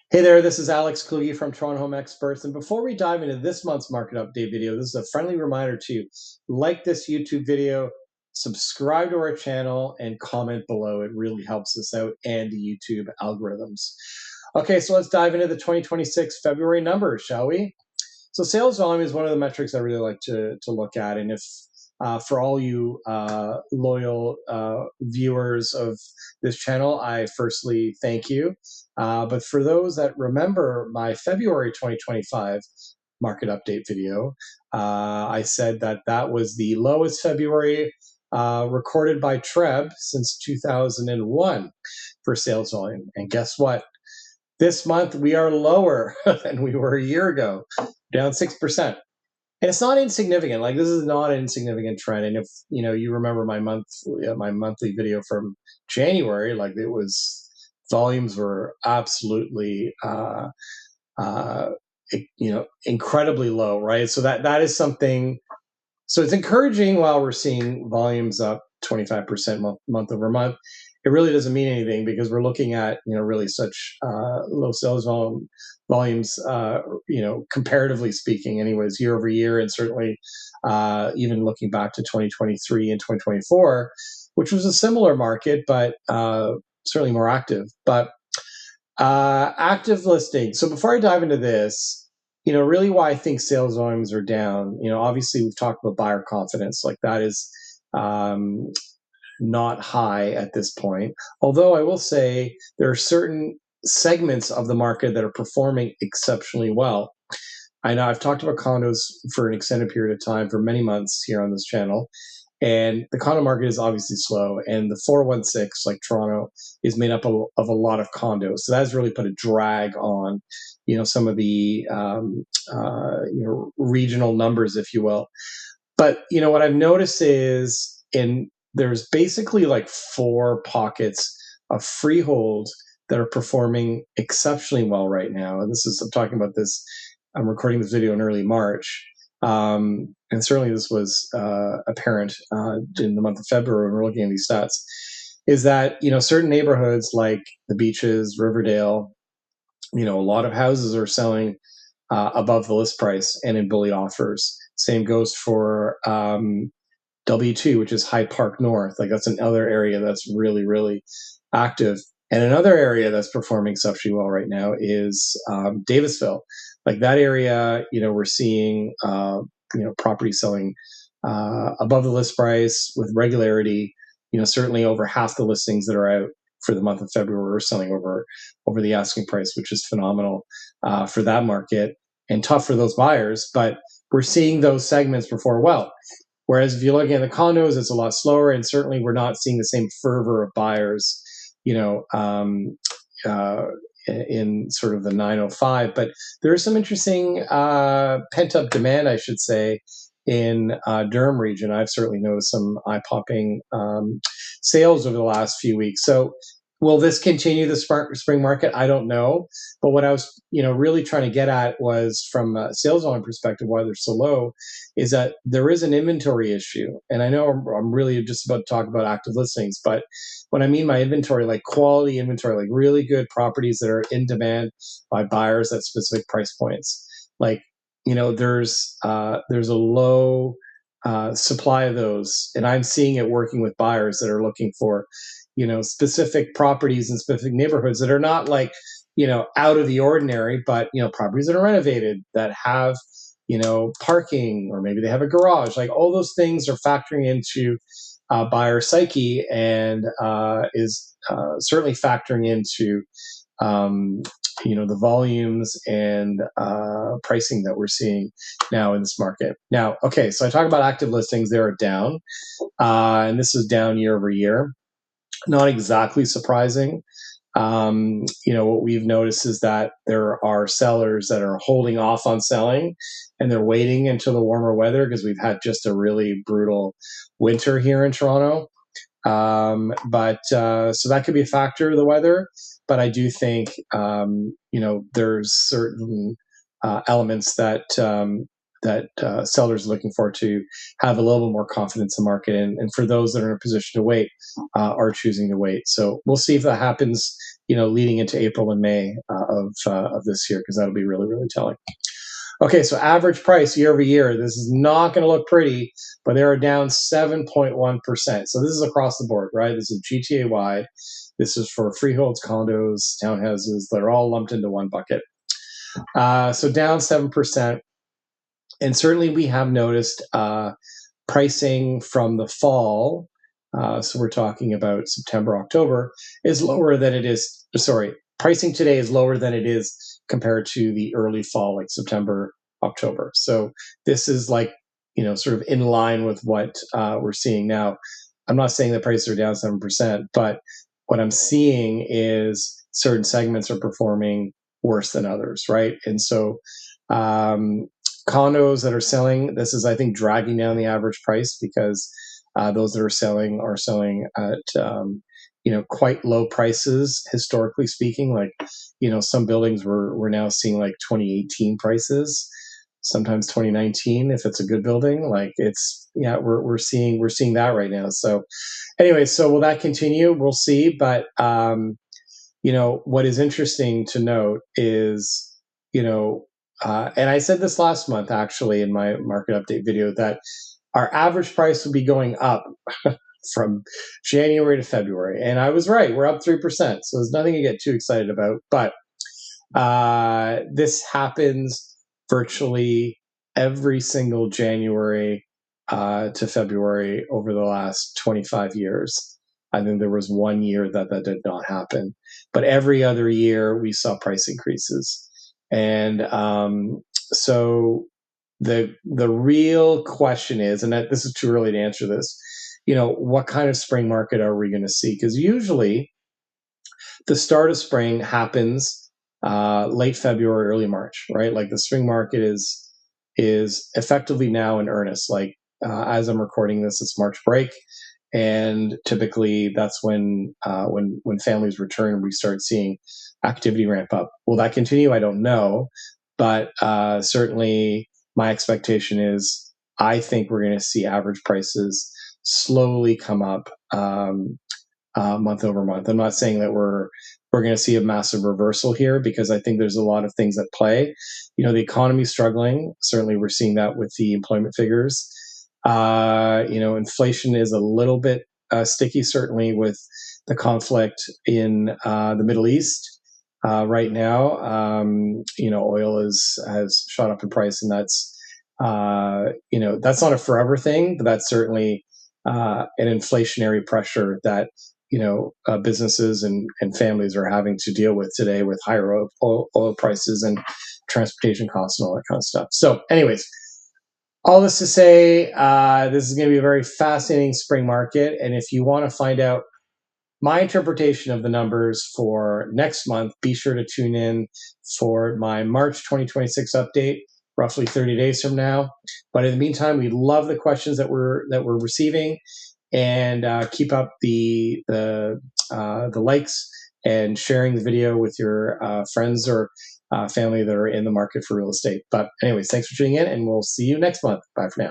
Hey there, this is Alex Kluge from Toronto Home Experts. And before we dive into this month's market update video, this is a friendly reminder to like this YouTube video, subscribe to our channel, and comment below. It really helps us out and the YouTube algorithms. Okay, so let's dive into the 2026 February numbers, shall we? So sales volume is one of the metrics I really like to look at. And if for all you loyal viewers of this channel, I firstly thank you. But for those that remember my February 2025 market update video, I said that that was the lowest February recorded by TREB since 2001 for sales volume. And guess what? This month we are lower than we were a year ago, down 6%. And it's not insignificant. Like, this is not an insignificant trend. And if you remember my monthly video from January, like, it was, volumes were absolutely uh, incredibly low, right? So that is something. So it's encouraging while we're seeing volumes up 25% month over month. It really doesn't mean anything because we're looking at really such low sales volumes, comparatively speaking, anyways, year over year, and certainly even looking back to 2023 and 2024, which was a similar market, but certainly more active. But active listings. So before I dive into this, really why I think sales volumes are down. Obviously we've talked about buyer confidence, like that is um, not high at this point. Although I will say there are certain segments of the market that are performing exceptionally well. I know I've talked about condos for an extended period of time, for many months here on this channel. And the condo market is obviously slow, and the 416, like Toronto, is made up of a lot of condos. So that has really put a drag on, some of the regional numbers, if you will. But what I've noticed is there's basically like four pockets of freehold that are performing exceptionally well right now. And I'm talking about this. I'm recording this video in early March. And certainly this was apparent in the month of February when we're looking at these stats, is that certain neighborhoods like the Beaches, Riverdale, a lot of houses are selling above the list price and in bully offers. Same goes for W2, which is Hyde Park North. Like, that's another area that's really, really active. And another area that's performing exceptionally well right now is Davisville. Like, that area, we're seeing property selling above the list price with regularity. Certainly over half the listings that are out for the month of February are selling over the asking price, which is phenomenal for that market and tough for those buyers. But we're seeing those segments perform well. Whereas if you're looking at the condos, it's a lot slower, and certainly we're not seeing the same fervor of buyers, in sort of the 905. But there is some interesting pent up demand, I should say, in Durham region. I've certainly noticed some eye popping sales over the last few weeks. So will this continue the spring market? I don't know. But what I was, really trying to get at was, from a sales volume perspective, why they're so low, is that there is an inventory issue. And I know I'm really just about to talk about active listings, but when I mean by inventory, like quality inventory, like really good properties that are in demand by buyers at specific price points. Like, there's a low supply of those, and I'm seeing it working with buyers that are looking for, specific properties in specific neighborhoods that are not like, out of the ordinary, but properties that are renovated, that have parking, or maybe they have a garage. Like, all those things are factoring into buyer psyche, and is certainly factoring into the volumes and pricing that we're seeing now in this market. Now, okay, so I talk about active listings; they are down, and this is down year over year. Not exactly surprising. What we've noticed is that there are sellers that are holding off on selling, and they're waiting until the warmer weather, because we've had just a really brutal winter here in Toronto. But so that could be a factor, the weather. But I do think there's certain elements that sellers are looking for to have a little bit more confidence in the market, and for those that are in a position to wait, are choosing to wait. So we'll see if that happens leading into April and May of this year, because that'll be really, really telling. Okay, so average price year over year. This is not going to look pretty, but they are down 7.1%. So this is across the board, right? This is GTA wide. This is for freeholds, condos, townhouses. They're all lumped into one bucket. So down 7%. And certainly we have noticed pricing from the fall. So we're talking about September, October, is lower than it is. Sorry, pricing today is lower than it is compared to the early fall, like September, October. So this is like, sort of in line with what we're seeing now. I'm not saying the prices are down 7%, but what I'm seeing is certain segments are performing worse than others, right? And so condos that are selling, this is, I think, dragging down the average price, because those that are selling at quite low prices, historically speaking. Like, some buildings we're now seeing like 2018 prices, sometimes 2019 if it's a good building. Like, we're seeing that right now. So anyway, so will that continue? We'll see. But what is interesting to note is, and I said this last month actually in my market update video, that our average price will be going up from January to February. And I was right. We're up 3%. So there's nothing to get too excited about. But this happens virtually every single January to February over the last 25 years. I think there was 1 year that did not happen. But every other year we saw price increases. And so the real question is, and this is too early to answer this, what kind of spring market are we going to see? Because usually the start of spring happens late February, early March, right? Like the spring market is effectively now in earnest. Like as I'm recording this, it's March break, and typically that's when families return, we start seeing activity ramp up. Will that continue? I don't know, but certainly my expectation is I think we're going to see average prices slowly come up month over month. I'm not saying that we're going to see a massive reversal here, because I think there's a lot of things at play. The economy's struggling. Certainly, we're seeing that with the employment figures. Inflation is a little bit sticky, certainly with the conflict in the Middle East right now. Oil has shot up in price, and that's not a forever thing, but that's certainly an inflationary pressure that businesses and families are having to deal with today, with higher oil prices and transportation costs and all that kind of stuff. So anyways, all this to say, this is going to be a very fascinating spring market. And if you want to find out my interpretation of the numbers for next month, be sure to tune in for my March 2026 update, roughly 30 days from now. But in the meantime, we love the questions that we're receiving, and keep up the likes and sharing the video with your friends or family that are in the market for real estate. But anyways, thanks for tuning in, and we'll see you next month. Bye for now.